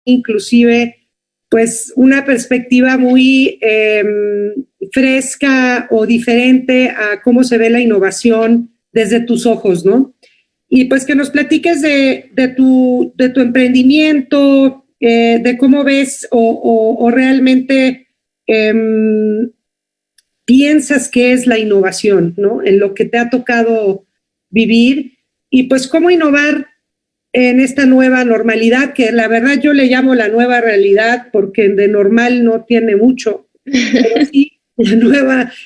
Inclusive, pues una perspectiva muy fresca o diferente a cómo se ve la innovación desde tus ojos, ¿no? Y pues que nos platiques de tu emprendimiento, de cómo ves o realmente piensas que es la innovación, ¿no? En lo que te ha tocado vivir y pues cómo innovar en esta nueva normalidad, que la verdad yo le llamo la nueva realidad porque de normal no tiene mucho, pero sí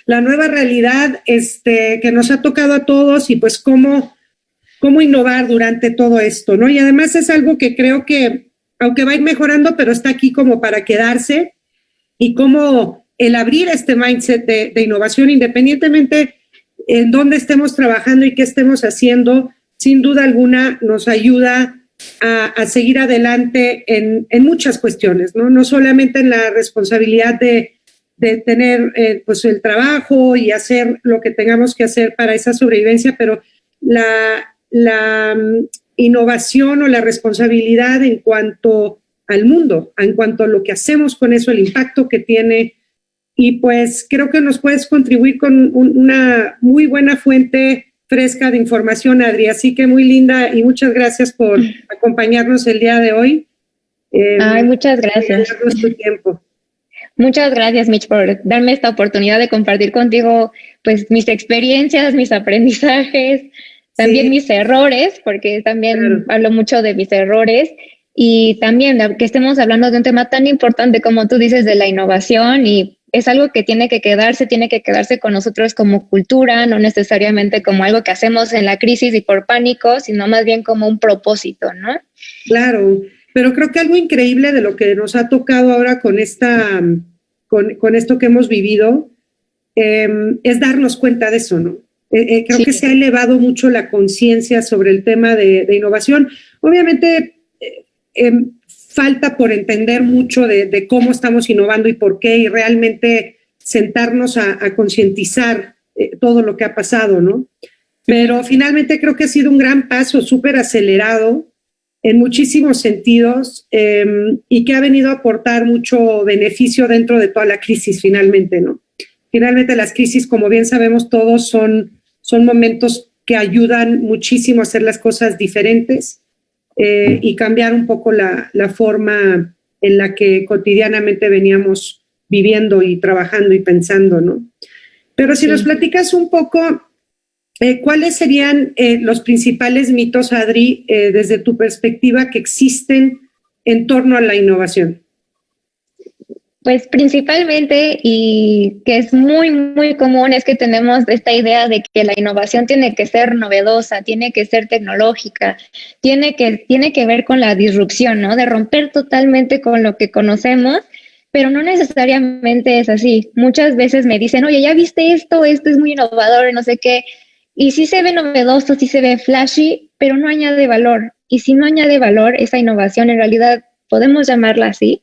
la nueva realidad que nos ha tocado a todos y pues cómo innovar durante todo esto, ¿no? Y además es algo que creo que, aunque va a ir mejorando, pero está aquí como para quedarse y cómo el abrir este mindset de innovación, independientemente en dónde estemos trabajando y qué estemos haciendo, sin duda alguna nos ayuda a seguir adelante en muchas cuestiones, ¿no? No solamente en la responsabilidad de tener pues el trabajo y hacer lo que tengamos que hacer para esa sobrevivencia, pero la innovación o la responsabilidad en cuanto al mundo, en cuanto a lo que hacemos con eso, el impacto que tiene. Y pues creo que nos puedes contribuir con una muy buena fuente fresca de información, Adri. Así que muy linda y muchas gracias por acompañarnos el día de hoy. Ay, muchas gracias. Tu tiempo. Muchas gracias, Mitch, por darme esta oportunidad de compartir contigo pues mis experiencias, mis aprendizajes, también mis errores, porque también hablo mucho de mis errores, y también que estemos hablando de un tema tan importante como tú dices de la innovación, y es algo que tiene que quedarse con nosotros como cultura, no necesariamente como algo que hacemos en la crisis y por pánico, sino más bien como un propósito, ¿no? Claro, pero creo que algo increíble de lo que nos ha tocado ahora con con esto que hemos vivido es darnos cuenta de eso, ¿no? Creo que se ha elevado mucho la conciencia sobre el tema de innovación. Obviamente falta por entender mucho de cómo estamos innovando y por qué, y realmente sentarnos a concientizar todo lo que ha pasado, ¿no? Pero finalmente creo que ha sido un gran paso, súper acelerado en muchísimos sentidos y que ha venido a aportar mucho beneficio dentro de toda la crisis finalmente, ¿no? Finalmente las crisis, como bien sabemos todos, son momentos que ayudan muchísimo a hacer las cosas diferentes y cambiar un poco la forma en la que cotidianamente veníamos viviendo y trabajando y pensando, ¿no? Pero si nos platicas un poco, ¿cuáles serían los principales mitos, Adri, desde tu perspectiva, que existen en torno a la innovación? Pues principalmente, y que es muy, muy común, es que tenemos esta idea de que la innovación tiene que ser novedosa, tiene que ser tecnológica, tiene que ver con la disrupción, ¿no? De romper totalmente con lo que conocemos, pero no necesariamente es así. Muchas veces me dicen, oye, ¿ya viste esto? Esto es muy innovador, no sé qué. Y sí se ve novedoso, sí se ve flashy, pero no añade valor. Y si no añade valor, esa innovación en realidad podemos llamarla así.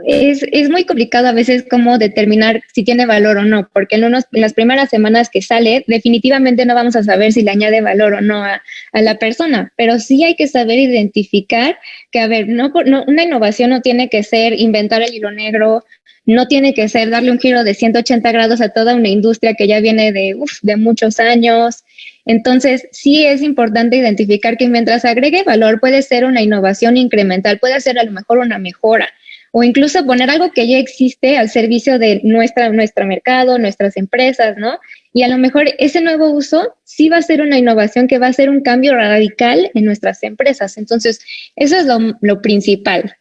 Es muy complicado a veces cómo determinar si tiene valor o no, porque en las primeras semanas que sale, definitivamente no vamos a saber si le añade valor o no a la persona, pero sí hay que saber identificar que, a ver, una innovación no tiene que ser inventar el hilo negro, no tiene que ser darle un giro de 180 grados a toda una industria que ya viene de muchos años. Entonces, sí es importante identificar que mientras agregue valor puede ser una innovación incremental, puede ser a lo mejor una mejora, o incluso poner algo que ya existe al servicio de nuestro mercado, nuestras empresas, ¿no? Y a lo mejor ese nuevo uso sí va a ser una innovación que va a ser un cambio radical en nuestras empresas. Entonces, eso es lo principal.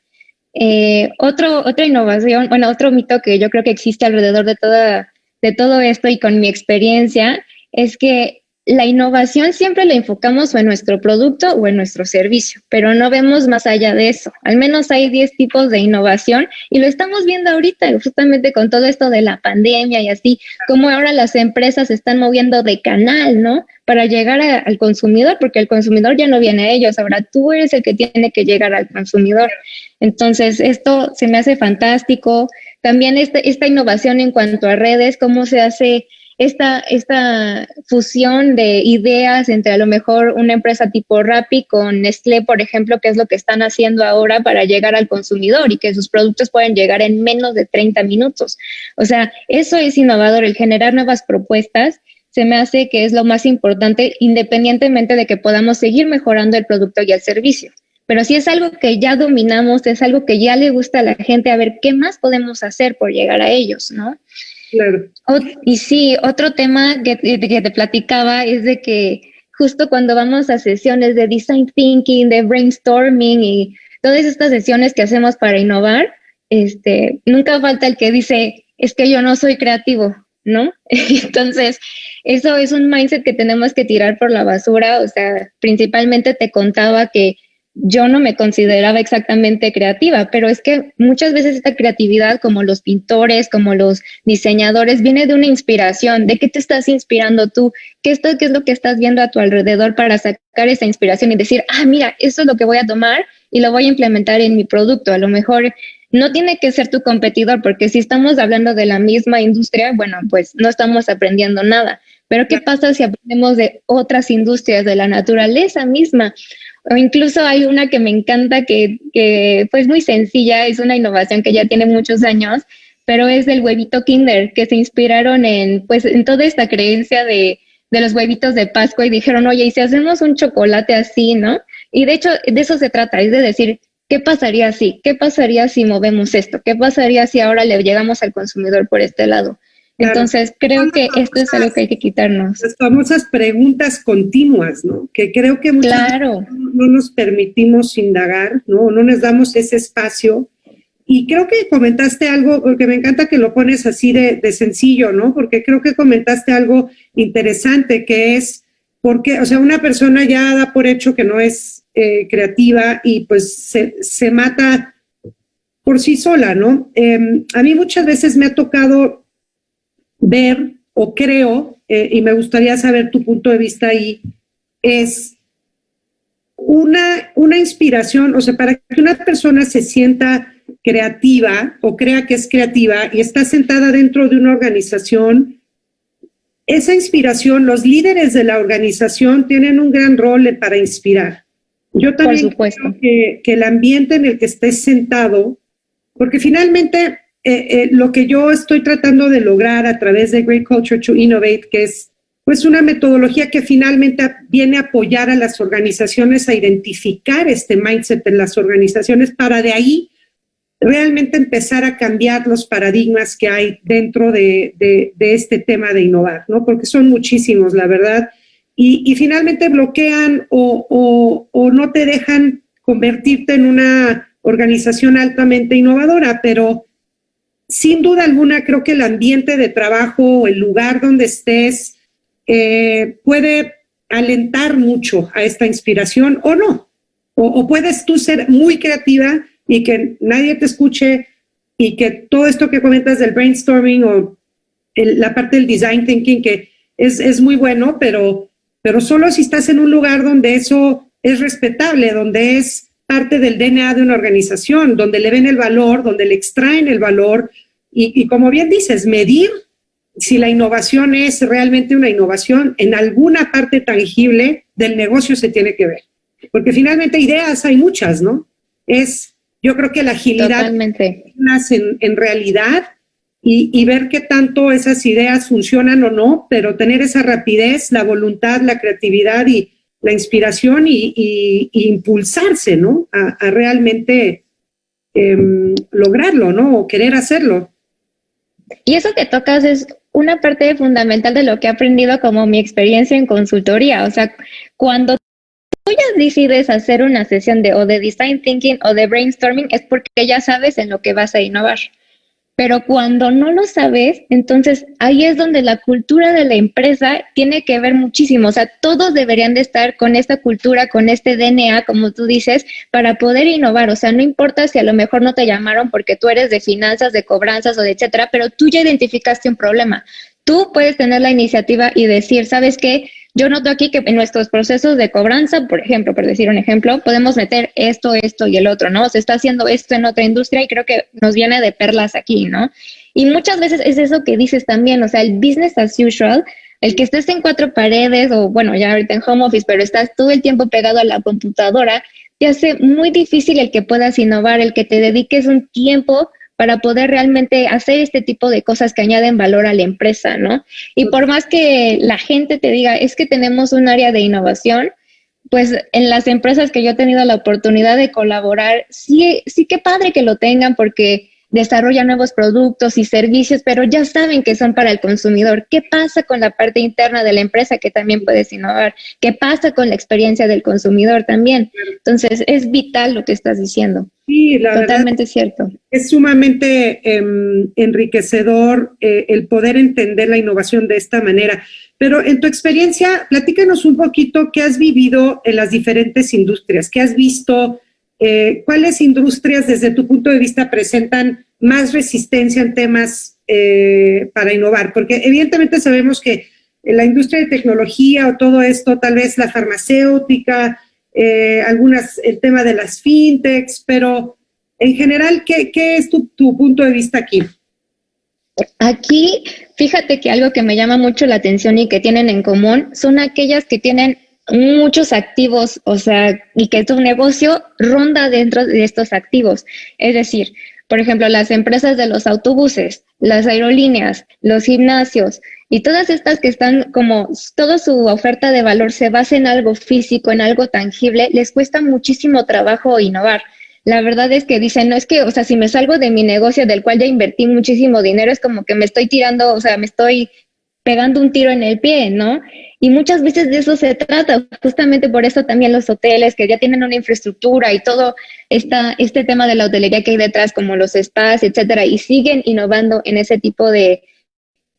Otra innovación, bueno, otro mito que yo creo que existe alrededor de todo esto y con mi experiencia es que la innovación siempre la enfocamos o en nuestro producto o en nuestro servicio, pero no vemos más allá de eso. Al menos hay 10 tipos de innovación y lo estamos viendo ahorita, justamente con todo esto de la pandemia y así, como ahora las empresas se están moviendo de canal, ¿no? Para llegar al consumidor, porque el consumidor ya no viene a ellos, ahora tú eres el que tiene que llegar al consumidor. Entonces, esto se me hace fantástico. También esta innovación en cuanto a redes, cómo se hace esta fusión de ideas entre a lo mejor una empresa tipo Rappi con Nestlé, por ejemplo, que es lo que están haciendo ahora para llegar al consumidor y que sus productos pueden llegar en menos de 30 minutos. O sea, eso es innovador, el generar nuevas propuestas. Se me hace que es lo más importante, independientemente de que podamos seguir mejorando el producto y el servicio. Pero si es algo que ya dominamos, es algo que ya le gusta a la gente, a ver qué más podemos hacer por llegar a ellos, ¿no? Claro. Y sí, otro tema que te platicaba es de que justo cuando vamos a sesiones de design thinking, de brainstorming y todas estas sesiones que hacemos para innovar, nunca falta el que dice, es que yo no soy creativo, ¿no? Entonces, eso es un mindset que tenemos que tirar por la basura. O sea, principalmente te contaba que yo no me consideraba exactamente creativa, pero es que muchas veces esta creatividad, como los pintores, como los diseñadores, viene de una inspiración. ¿De qué te estás inspirando tú? ¿Qué es lo que estás viendo a tu alrededor para sacar esa inspiración y decir, mira, esto es lo que voy a tomar y lo voy a implementar en mi producto? A lo mejor no tiene que ser tu competidor, porque si estamos hablando de la misma industria, bueno, pues no estamos aprendiendo nada. Pero ¿qué pasa si aprendemos de otras industrias, de la naturaleza misma? O incluso hay una que me encanta que pues muy sencilla, es una innovación que ya tiene muchos años, pero es del huevito Kinder, que se inspiraron en toda esta creencia de los huevitos de Pascua y dijeron, oye, ¿y si hacemos un chocolate así, no? Y de hecho, de eso se trata, es de decir, ¿qué pasaría si? ¿Qué pasaría si movemos esto? ¿Qué pasaría si ahora le llegamos al consumidor por este lado? Claro. Entonces, creo que esto es algo que hay que quitarnos. Las famosas preguntas continuas, ¿no? Que creo que muchas veces no nos permitimos indagar, ¿no? No nos damos ese espacio. Y creo que comentaste algo, porque me encanta que lo pones así de sencillo, ¿no? Porque creo que comentaste algo interesante, que es, porque, o sea, una persona ya da por hecho que no es creativa y pues se mata por sí sola, ¿no? A mí muchas veces me ha tocado ver, o creo, y me gustaría saber tu punto de vista ahí, es una inspiración, o sea, para que una persona se sienta creativa o crea que es creativa y está sentada dentro de una organización, esa inspiración, los líderes de la organización tienen un gran rol para inspirar. Yo también creo que el ambiente en el que estés sentado, porque finalmente lo que yo estoy tratando de lograr a través de Great Culture to Innovate, que es pues una metodología que finalmente viene a apoyar a las organizaciones a identificar este mindset en las organizaciones para de ahí realmente empezar a cambiar los paradigmas que hay dentro de este tema de innovar, ¿no? Porque son muchísimos, la verdad, y finalmente bloquean o no te dejan convertirte en una organización altamente innovadora, pero sin duda alguna creo que el ambiente de trabajo o el lugar donde estés puede alentar mucho a esta inspiración o no, o puedes tú ser muy creativa y que nadie te escuche y que todo esto que comentas del brainstorming o la parte del design thinking que es muy bueno, pero solo si estás en un lugar donde eso es respetable, donde es parte del DNA de una organización, donde le ven el valor, donde le extraen el valor y como bien dices, medir si la innovación es realmente una innovación en alguna parte tangible del negocio se tiene que ver. Porque finalmente ideas hay muchas, ¿no? Yo creo que la agilidad en realidad y ver qué tanto esas ideas funcionan o no, pero tener esa rapidez, la voluntad, la creatividad y la inspiración y impulsarse, ¿no? A realmente lograrlo, ¿no? O querer hacerlo. Y eso que tocas es una parte fundamental de lo que he aprendido como mi experiencia en consultoría. O sea, cuando tú ya decides hacer una sesión o de design thinking o de brainstorming, es porque ya sabes en lo que vas a innovar. Pero cuando no lo sabes, entonces ahí es donde la cultura de la empresa tiene que ver muchísimo. O sea, todos deberían de estar con esta cultura, con este DNA, como tú dices, para poder innovar. O sea, no importa si a lo mejor no te llamaron porque tú eres de finanzas, de cobranzas o de etcétera, pero tú ya identificaste un problema. Tú puedes tener la iniciativa y decir, ¿sabes qué? Yo noto aquí que en nuestros procesos de cobranza, por ejemplo, por decir un ejemplo, podemos meter esto, esto y el otro, ¿no? Se está haciendo esto en otra industria y creo que nos viene de perlas aquí, ¿no? Y muchas veces es eso que dices también, o sea, el business as usual, el que estés en cuatro paredes o, bueno, ya ahorita en home office, pero estás todo el tiempo pegado a la computadora, te hace muy difícil el que puedas innovar, el que te dediques un tiempo para poder realmente hacer este tipo de cosas que añaden valor a la empresa, ¿no? Y por más que la gente te diga, es que tenemos un área de innovación, pues en las empresas que yo he tenido la oportunidad de colaborar, sí, sí qué padre que lo tengan porque desarrollan nuevos productos y servicios, pero ya saben que son para el consumidor. ¿Qué pasa con la parte interna de la empresa que también puedes innovar? ¿Qué pasa con la experiencia del consumidor también? Entonces, es vital lo que estás diciendo. Sí, la Totalmente verdad, cierto. es sumamente enriquecedor el poder entender la innovación de esta manera. Pero en tu experiencia, platícanos un poquito qué has vivido en las diferentes industrias, qué has visto, cuáles industrias desde tu punto de vista presentan más resistencia en temas para innovar, porque evidentemente sabemos que en la industria de tecnología o todo esto, tal vez la farmacéutica, el tema de las fintechs, pero en general, ¿qué es tu punto de vista aquí? Aquí, fíjate que algo que me llama mucho la atención y que tienen en común son aquellas que tienen muchos activos, o sea, y que tu negocio ronda dentro de estos activos. Es decir, por ejemplo, las empresas de los autobuses, las aerolíneas, los gimnasios y todas estas que están como toda su oferta de valor se basa en algo físico, en algo tangible, les cuesta muchísimo trabajo innovar. La verdad es que dicen, no es que, o sea, si me salgo de mi negocio del cual ya invertí muchísimo dinero, es como que me estoy tirando, o sea, me estoy pegando un tiro en el pie, ¿no? Y muchas veces de eso se trata, justamente por eso también los hoteles que ya tienen una infraestructura y todo este tema de la hotelería que hay detrás, como los spas, etcétera, y siguen innovando en ese tipo de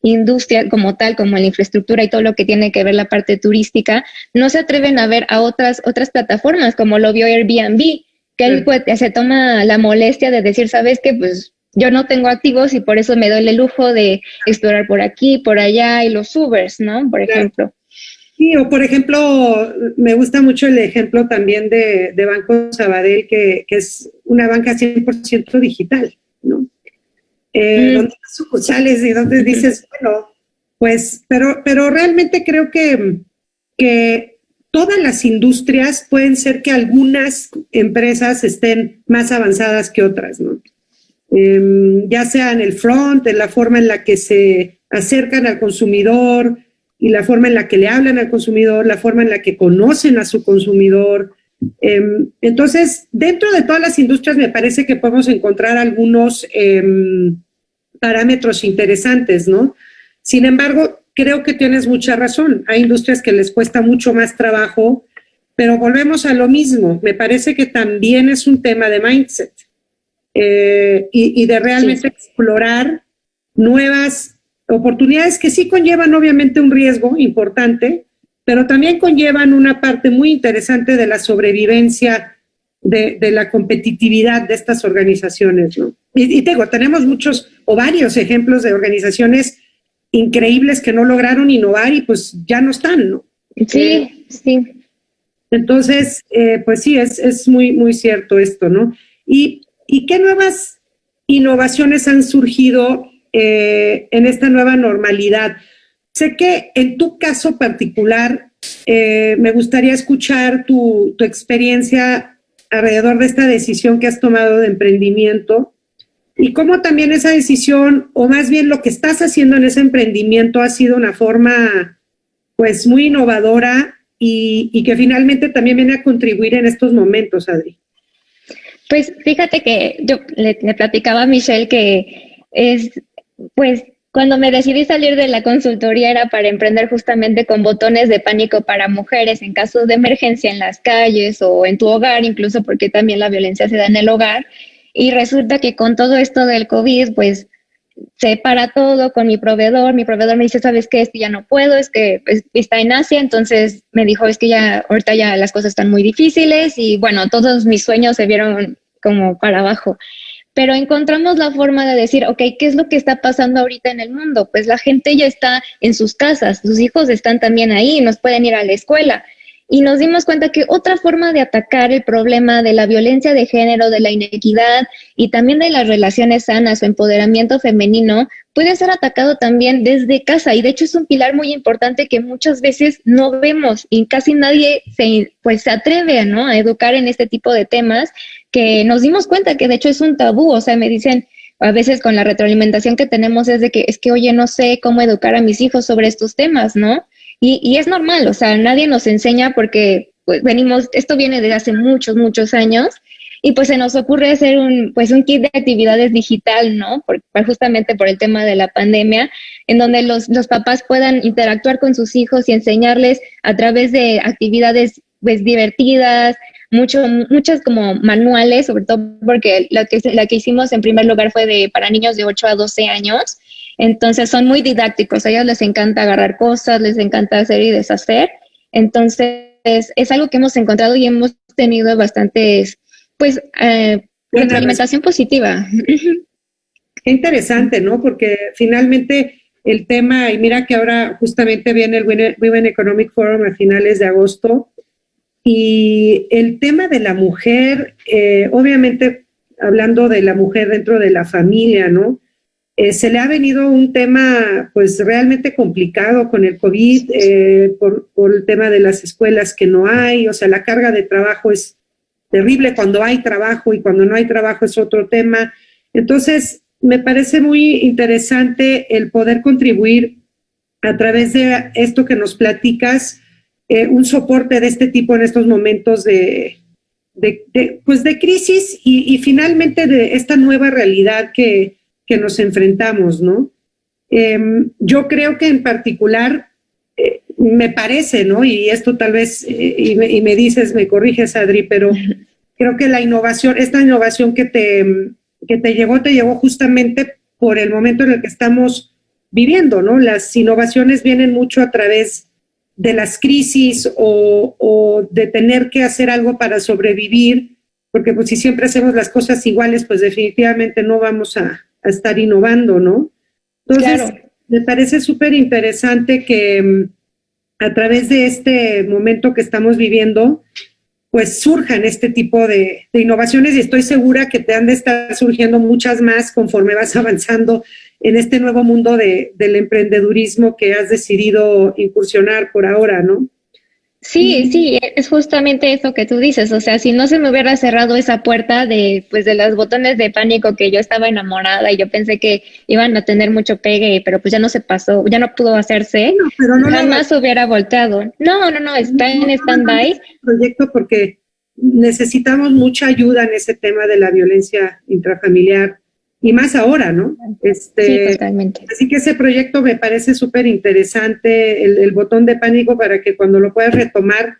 industria como tal, como la infraestructura y todo lo que tiene que ver la parte turística, no se atreven a ver a otras plataformas, como lo vio Airbnb, que él pues, se toma la molestia de decir, ¿sabes qué? Pues yo no tengo activos y por eso me doy el lujo de explorar por aquí, por allá y los Ubers, ¿no? Por ejemplo. Sí, o por ejemplo, me gusta mucho el ejemplo también de Banco Sabadell, que es una banca 100% digital, ¿no? Donde hay sucursales y donde dices, bueno, pues, pero realmente creo que todas las industrias pueden ser que algunas empresas estén más avanzadas que otras, ¿no? Ya sea en el front, en la forma en la que se acercan al consumidor y la forma en la que le hablan al consumidor, la forma en la que conocen a su consumidor. Entonces, dentro de todas las industrias me parece que podemos encontrar algunos parámetros interesantes, ¿no? Sin embargo, creo que tienes mucha razón. Hay industrias que les cuesta mucho más trabajo, pero volvemos a lo mismo. Me parece que también es un tema de mindset y de realmente explorar nuevas oportunidades que sí conllevan obviamente un riesgo importante, pero también conllevan una parte muy interesante de la sobrevivencia de la competitividad de estas organizaciones, ¿no? Y tenemos muchos o varios ejemplos de organizaciones increíbles que no lograron innovar y pues ya no están, ¿no? Sí, sí. Entonces, pues sí, es muy, muy cierto esto, ¿no? ¿Y qué nuevas innovaciones han surgido en esta nueva normalidad? Sé que en tu caso particular, me gustaría escuchar tu experiencia alrededor de esta decisión que has tomado de emprendimiento y cómo también esa decisión, o más bien lo que estás haciendo en ese emprendimiento ha sido una forma pues muy innovadora y que finalmente también viene a contribuir en estos momentos, Adri. Pues fíjate que yo le platicaba a Michelle que pues cuando me decidí salir de la consultoría era para emprender justamente con botones de pánico para mujeres en caso de emergencia en las calles o en tu hogar, incluso porque también la violencia se da en el hogar. Y resulta que con todo esto del COVID, pues se para todo con mi proveedor me dice, ¿sabes qué? Es que ya no puedo, es que pues, está en Asia, entonces me dijo, es que ya ahorita ya las cosas están muy difíciles y bueno, todos mis sueños se vieron como para abajo. Pero encontramos la forma de decir, ok, ¿qué es lo que está pasando ahorita en el mundo? Pues la gente ya está en sus casas, sus hijos están también ahí, nos pueden ir a la escuela. Y nos dimos cuenta que otra forma de atacar el problema de la violencia de género, de la inequidad y también de las relaciones sanas o empoderamiento femenino puede ser atacado también desde casa. Y de hecho es un pilar muy importante que muchas veces no vemos y casi nadie se atreve, ¿no?, a educar en este tipo de temas, que nos dimos cuenta que de hecho es un tabú. O sea, me dicen a veces con la retroalimentación que tenemos es que, oye, no sé cómo educar a mis hijos sobre estos temas, ¿no? Y es normal, o sea, nadie nos enseña porque pues, esto viene desde hace muchos, muchos años, y pues se nos ocurre hacer un kit de actividades digital, ¿no? Justamente por el tema de la pandemia, en donde los papás puedan interactuar con sus hijos y enseñarles a través de actividades pues divertidas, muchas como manuales, sobre todo porque la que hicimos en primer lugar fue para niños de 8 a 12 años. Entonces son muy didácticos, a ellos les encanta agarrar cosas, les encanta hacer y deshacer. Entonces es algo que hemos encontrado y hemos tenido bastantes, pues, retroalimentación positiva. Qué interesante, ¿no? Porque finalmente el tema, y mira que ahora justamente viene el Women Economic Forum a finales de agosto, y el tema de la mujer, obviamente hablando de la mujer dentro de la familia, ¿no? Se le ha venido un tema pues realmente complicado con el COVID, por el tema de las escuelas que no hay, o sea, la carga de trabajo es terrible cuando hay trabajo y cuando no hay trabajo es otro tema. Entonces, me parece muy interesante el poder contribuir a través de esto que nos platicas, un soporte de este tipo en estos momentos de crisis y finalmente de esta nueva realidad que nos enfrentamos, ¿no? Yo creo que en particular, me parece, ¿no? Y esto tal vez, y me dices, me corriges, Adri, pero creo que esta innovación que te llegó justamente por el momento en el que estamos viviendo, ¿no? Las innovaciones vienen mucho a través de las crisis o de tener que hacer algo para sobrevivir, porque pues si siempre hacemos las cosas iguales, pues definitivamente no vamos a estar innovando, ¿no? Entonces, claro, me parece súper interesante que a través de este momento que estamos viviendo, pues surjan este tipo de innovaciones y estoy segura que te han de estar surgiendo muchas más conforme vas avanzando en este nuevo mundo del emprendedurismo que has decidido incursionar por ahora, ¿no? Sí, es justamente eso que tú dices. O sea, si no se me hubiera cerrado esa puerta de los botones de pánico, que yo estaba enamorada y yo pensé que iban a tener mucho pegue, pero pues ya no se pasó, ya no pudo hacerse, jamás hubiera volteado. No, está en stand-by. Proyecto porque necesitamos mucha ayuda en ese tema de la violencia intrafamiliar y más ahora, ¿no? Sí, totalmente. Así que ese proyecto me parece súper interesante, el botón de pánico, para que cuando lo puedas retomar,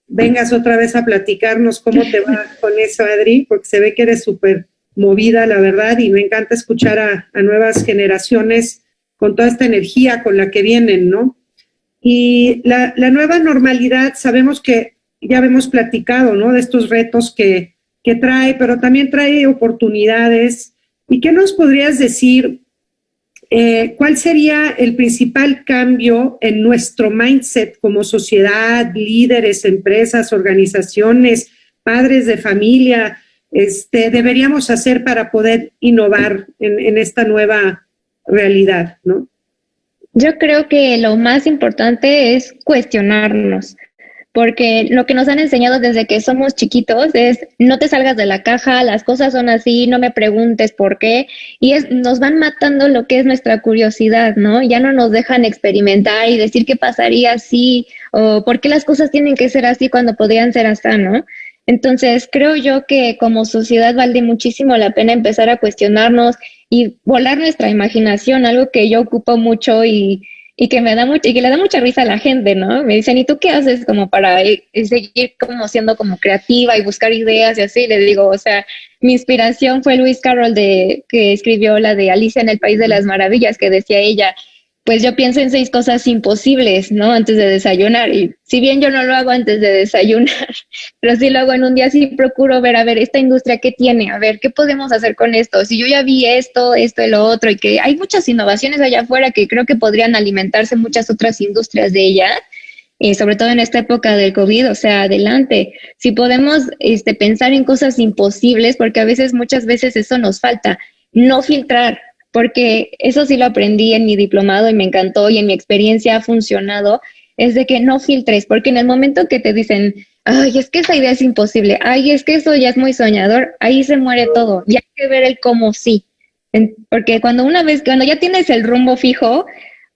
vengas otra vez a platicarnos cómo te va con eso, Adri, porque se ve que eres súper movida, la verdad, y me encanta escuchar a nuevas generaciones con toda esta energía con la que vienen, ¿no? Y la nueva normalidad, sabemos que ya hemos platicado, ¿no? De estos retos que trae, pero también trae oportunidades. ¿Y qué nos podrías decir? ¿Cuál sería el principal cambio en nuestro mindset como sociedad, líderes, empresas, organizaciones, padres de familia, deberíamos hacer para poder innovar en esta nueva realidad, ¿no? Yo creo que lo más importante es cuestionarnos, porque lo que nos han enseñado desde que somos chiquitos es no te salgas de la caja, las cosas son así, no me preguntes por qué, y nos van matando lo que es nuestra curiosidad, ¿no? Ya no nos dejan experimentar y decir qué pasaría si, o por qué las cosas tienen que ser así cuando podrían ser así, ¿no? Entonces, creo yo que como sociedad vale muchísimo la pena empezar a cuestionarnos y volar nuestra imaginación, algo que yo ocupo mucho y que me da mucho, y que le da mucha risa a la gente, ¿no? Me dicen, ¿y tú qué haces como para seguir como siendo como creativa y buscar ideas y así? Le digo, o sea, mi inspiración fue Lewis Carroll que escribió la de Alicia en el País de las Maravillas, que decía ella, pues yo pienso en 6 cosas imposibles, ¿no? Antes de desayunar. Y si bien yo no lo hago antes de desayunar, pero sí lo hago en un día, sí procuro ver, a ver, esta industria qué tiene, a ver, qué podemos hacer con esto. Si yo ya vi esto, esto y lo otro, y que hay muchas innovaciones allá afuera que creo que podrían alimentarse muchas otras industrias de ellas, y sobre todo en esta época del COVID, o sea, adelante. Si podemos pensar en cosas imposibles, porque a veces, muchas veces eso nos falta, no filtrar, porque eso sí lo aprendí en mi diplomado y me encantó y en mi experiencia ha funcionado, es de que no filtres, porque en el momento que te dicen, ay, es que esa idea es imposible, ay, es que eso ya es muy soñador, ahí se muere todo y hay que ver el cómo sí. Porque cuando ya tienes el rumbo fijo,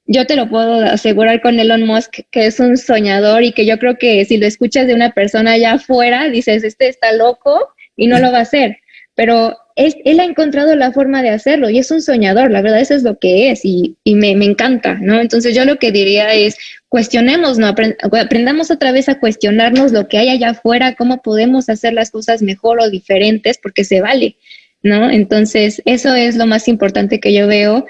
yo te lo puedo asegurar con Elon Musk, que es un soñador y que yo creo que si lo escuchas de una persona allá afuera, dices, este está loco y no lo va a hacer. Pero él ha encontrado la forma de hacerlo y es un soñador, la verdad eso es lo que es y me encanta, ¿no? Entonces yo lo que diría es, cuestionemos, ¿no? Aprendamos otra vez a cuestionarnos lo que hay allá afuera, cómo podemos hacer las cosas mejor o diferentes, porque se vale, ¿no? Entonces eso es lo más importante que yo veo.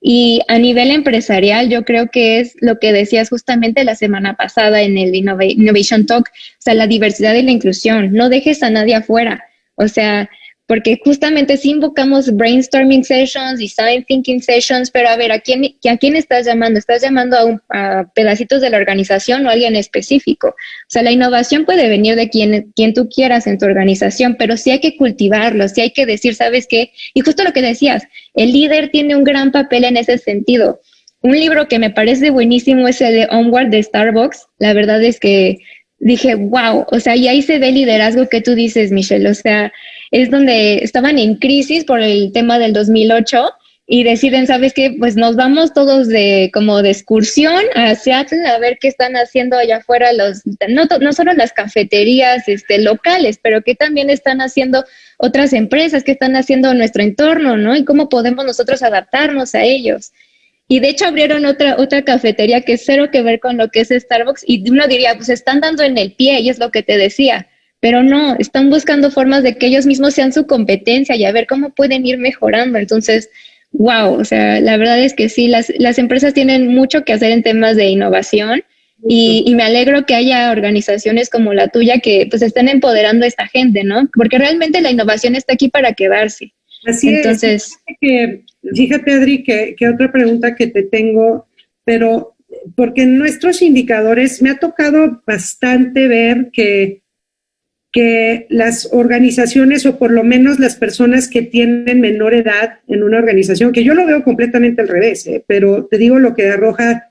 Y a nivel empresarial, yo creo que es lo que decías justamente la semana pasada en el Innovation Talk, o sea, la diversidad y la inclusión. No dejes a nadie afuera. O sea, porque justamente si invocamos brainstorming sessions, design thinking sessions, pero a ver, ¿a quién estás llamando? ¿Estás llamando a pedacitos de la organización o a alguien específico? O sea, la innovación puede venir de quien tú quieras en tu organización, pero sí hay que cultivarlo, sí hay que decir, ¿sabes qué? Y justo lo que decías, el líder tiene un gran papel en ese sentido. Un libro que me parece buenísimo es el de Onward de Starbucks. La verdad es que dije, wow, o sea, y ahí se ve el liderazgo que tú dices, Michelle, o sea, es donde estaban en crisis por el tema del 2008 y deciden, ¿sabes qué? Pues nos vamos todos como de excursión a Seattle a ver qué están haciendo allá afuera no solo las cafeterías locales, pero que también están haciendo otras empresas, que están haciendo nuestro entorno, ¿no? Y cómo podemos nosotros adaptarnos a ellos. Y de hecho abrieron otra cafetería que es cero que ver con lo que es Starbucks y uno diría, pues están dando en el pie y es lo que te decía, pero no, están buscando formas de que ellos mismos sean su competencia y a ver cómo pueden ir mejorando. Entonces, wow, o sea, la verdad es que sí, las empresas tienen mucho que hacer en temas de innovación y me alegro que haya organizaciones como la tuya que pues estén empoderando a esta gente, ¿no? Porque realmente la innovación está aquí para quedarse. Así Entonces, es. Fíjate, Adri, que otra pregunta que te tengo, pero porque en nuestros indicadores me ha tocado bastante ver que las organizaciones o por lo menos las personas que tienen menor edad en una organización, que yo lo veo completamente al revés, pero te digo lo que arroja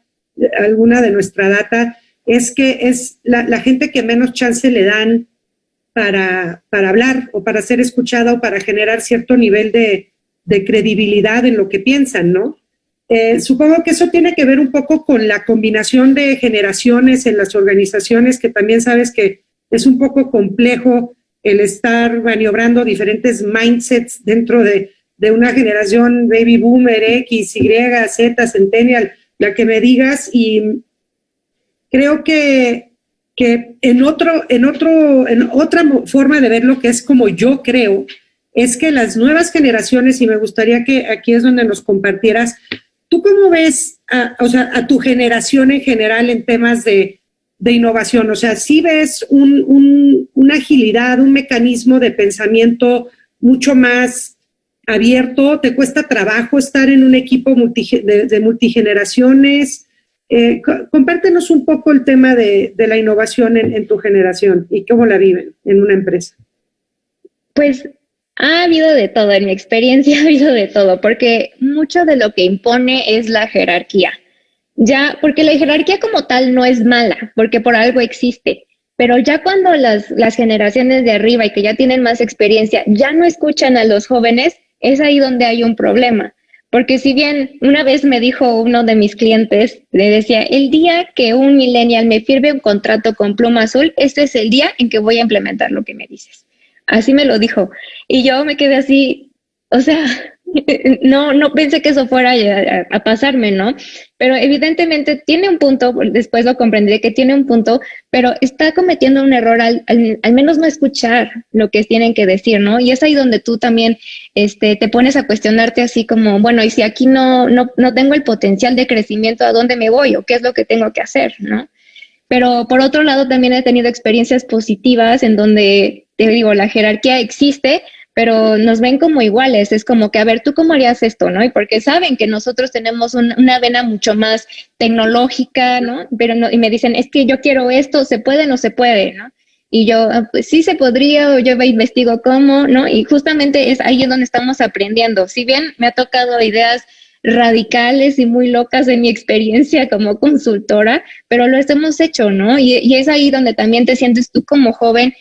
alguna de nuestra data, es que es la gente que menos chance le dan para hablar o para ser escuchada o para generar cierto nivel de credibilidad en lo que piensan, ¿no? Supongo que eso tiene que ver un poco con la combinación de generaciones en las organizaciones, que también sabes que es un poco complejo el estar maniobrando diferentes mindsets dentro de una generación baby boomer, X, Y, Z, centennial, la que me digas, y creo que en otra forma de ver lo que es como yo creo, es que las nuevas generaciones, y me gustaría que aquí es donde nos compartieras, ¿tú cómo ves a tu generación en general en temas de innovación? O sea, ¿sí ves una agilidad, un mecanismo de pensamiento mucho más abierto? ¿Te cuesta trabajo estar en un equipo de multigeneraciones? Compártenos un poco el tema de la innovación en tu generación y cómo la viven en una empresa. Pues ha habido de todo, en mi experiencia ha habido de todo, porque mucho de lo que impone es la jerarquía. Ya, porque la jerarquía como tal no es mala, porque por algo existe, pero ya cuando las generaciones de arriba y que ya tienen más experiencia ya no escuchan a los jóvenes, es ahí donde hay un problema, Porque si bien una vez me dijo uno de mis clientes, le decía, el día que un millennial me firme un contrato con pluma azul, este es el día en que voy a implementar lo que me dices. Así me lo dijo. Y yo me quedé así, o sea, no pensé que eso fuera a pasarme, ¿no? Pero evidentemente tiene un punto, después lo comprendí que tiene un punto, pero está cometiendo un error al menos no escuchar lo que tienen que decir, ¿no? Y es ahí donde tú también te pones a cuestionarte así como, bueno, y si aquí no tengo el potencial de crecimiento, ¿a dónde me voy o qué es lo que tengo que hacer, ¿no? Pero por otro lado, también he tenido experiencias positivas en donde, te digo, la jerarquía existe, pero nos ven como iguales. Es como que, a ver, ¿tú cómo harías esto, no? Y porque saben que nosotros tenemos una vena mucho más tecnológica, ¿no? Pero no, y me dicen, es que yo quiero esto, ¿se puede o no se puede, no? Y yo, pues sí se podría, o yo investigo cómo, ¿no? Y justamente es ahí donde estamos aprendiendo. Si bien me ha tocado ideas radicales y muy locas en mi experiencia como consultora, pero lo hemos hecho, ¿no? Y es ahí donde también te sientes tú como joven,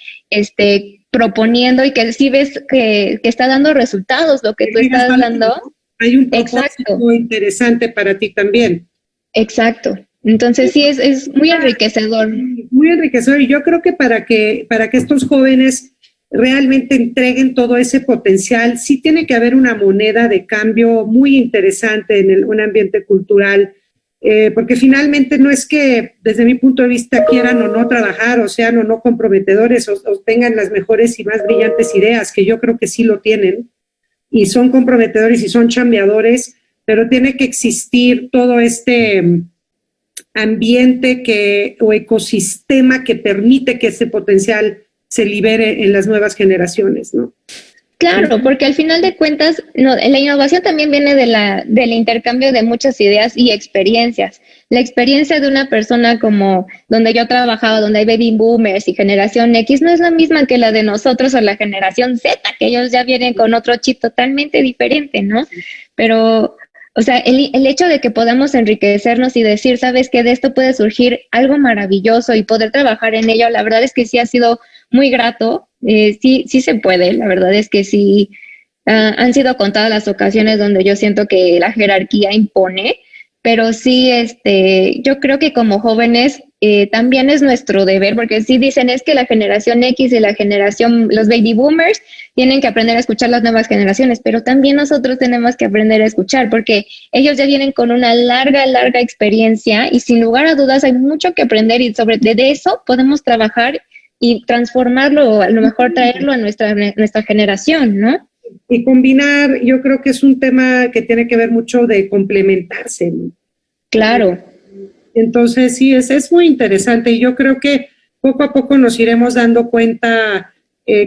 proponiendo y que sí ves que está dando resultados lo que tú estás dando. Hay un propósito interesante para ti también. Exacto. Entonces sí, es muy enriquecedor. Muy enriquecedor. Y yo creo que para que estos jóvenes realmente entreguen todo ese potencial, sí tiene que haber una moneda de cambio muy interesante en un ambiente cultural, porque finalmente no es que desde mi punto de vista quieran o no trabajar, o sean o no comprometedores, o tengan las mejores y más brillantes ideas, que yo creo que sí lo tienen, y son comprometedores y son chambeadores, pero tiene que existir todo este ambiente o ecosistema que permite que ese potencial se libere en las nuevas generaciones, ¿no? Claro, porque al final de cuentas, la innovación también viene del intercambio de muchas ideas y experiencias. La experiencia de una persona como donde yo trabajaba, donde hay baby boomers y generación X, no es la misma que la de nosotros o la generación Z, que ellos ya vienen con otro chip totalmente diferente, ¿no? Pero, o sea, el hecho de que podamos enriquecernos y decir, sabes que de esto puede surgir algo maravilloso y poder trabajar en ello, la verdad es que sí ha sido muy grato. Sí se puede, la verdad es que sí, han sido contadas las ocasiones donde yo siento que la jerarquía impone, pero sí, yo creo que como jóvenes también es nuestro deber, porque sí dicen es que la generación X y la generación, los baby boomers, tienen que aprender a escuchar las nuevas generaciones, pero también nosotros tenemos que aprender a escuchar, porque ellos ya vienen con una larga experiencia y sin lugar a dudas hay mucho que aprender y de eso podemos trabajar y transformarlo, o a lo mejor traerlo a nuestra generación, ¿no? Y combinar, yo creo que es un tema que tiene que ver mucho de complementarse, ¿no? Claro. Entonces, sí, es muy interesante y yo creo que poco a poco nos iremos dando cuenta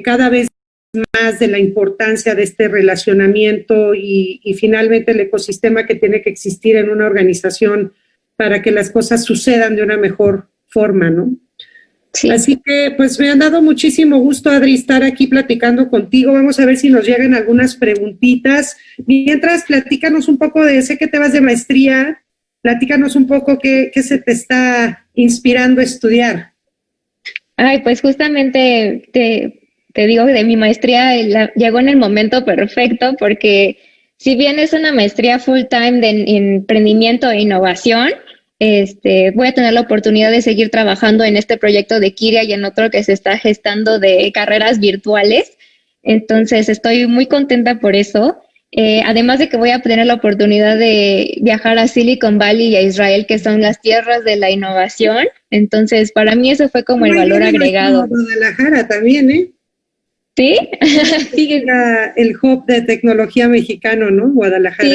cada vez más de la importancia de este relacionamiento y finalmente el ecosistema que tiene que existir en una organización para que las cosas sucedan de una mejor forma, ¿no? Sí. Así que, pues, me han dado muchísimo gusto, Adri, estar aquí platicando contigo. Vamos a ver si nos llegan algunas preguntitas. Mientras, platícanos un poco sé que te vas de maestría, platícanos un poco qué se te está inspirando a estudiar. Ay, pues justamente te digo que de mi maestría llegó en el momento perfecto porque si bien es una maestría full time de emprendimiento e innovación, voy a tener la oportunidad de seguir trabajando en este proyecto de Kiria y en otro que se está gestando de carreras virtuales. Entonces, estoy muy contenta por eso. Además de que voy a tener la oportunidad de viajar a Silicon Valley y a Israel, que son las tierras de la innovación. Entonces, para mí eso fue como el valor agregado. Guadalajara también, ¿eh? ¿Sí? Sí. El hub de tecnología mexicano, ¿no? Guadalajara.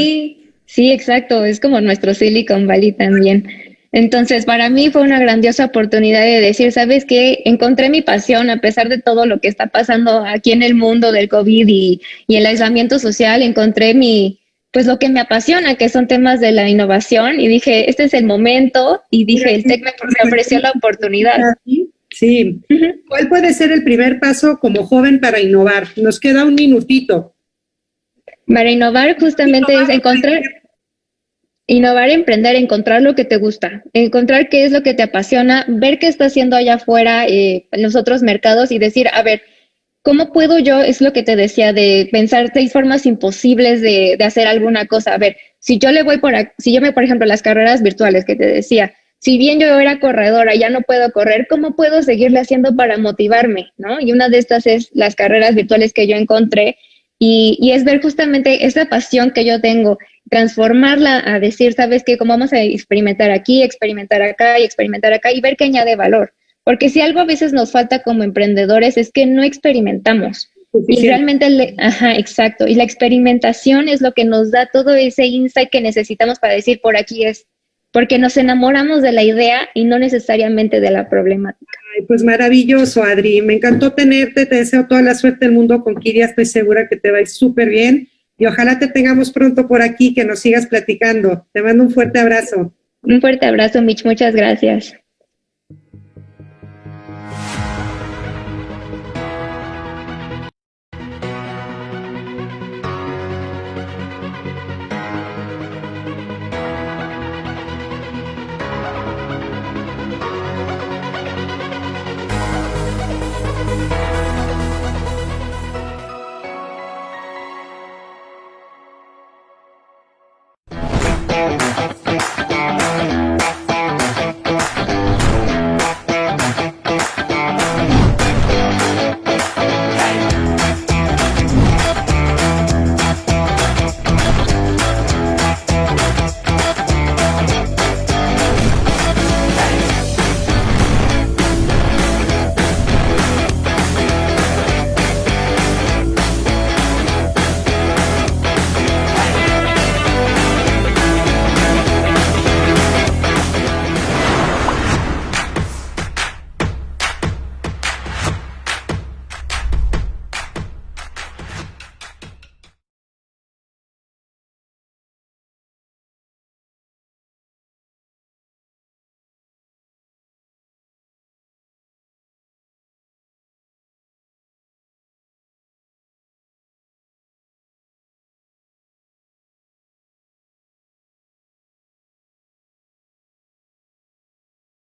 Sí, exacto. Es como nuestro Silicon Valley también. Entonces, para mí fue una grandiosa oportunidad de decir, ¿sabes qué? Encontré mi pasión a pesar de todo lo que está pasando aquí en el mundo del COVID y el aislamiento social. Encontré pues lo que me apasiona, que son temas de la innovación. Y dije, este es el momento. Y dije, el TEC me ofreció la oportunidad. Sí. ¿Cuál puede ser el primer paso como joven para innovar? Nos queda un minutito. Para innovar justamente es innovar, emprender, encontrar lo que te gusta, encontrar qué es lo que te apasiona, ver qué está haciendo allá afuera en los otros mercados y decir, a ver, ¿cómo puedo yo? Es lo que te decía, de pensar 6 formas imposibles de hacer alguna cosa. A ver, si yo le voy si yo me, por ejemplo, las carreras virtuales que te decía, si bien yo era corredora, ya no puedo correr, ¿cómo puedo seguirle haciendo para motivarme? ¿No? Y una de estas es las carreras virtuales que yo encontré y es ver justamente esa pasión que yo tengo, transformarla a decir, ¿sabes qué? Cómo vamos a experimentar aquí, experimentar acá y experimentar acá y ver qué añade valor. Porque si algo a veces nos falta como emprendedores es que no experimentamos. Y realmente, ajá, exacto. Y la experimentación es lo que nos da todo ese insight que necesitamos para decir por aquí es. Porque nos enamoramos de la idea y no necesariamente de la problemática. Ay, pues maravilloso, Adri. Me encantó tenerte. Te deseo toda la suerte del mundo con Kiria. Estoy segura que te va a ir súper bien. Y ojalá te tengamos pronto por aquí, que nos sigas platicando. Te mando un fuerte abrazo. Un fuerte abrazo, Mitch. Muchas gracias.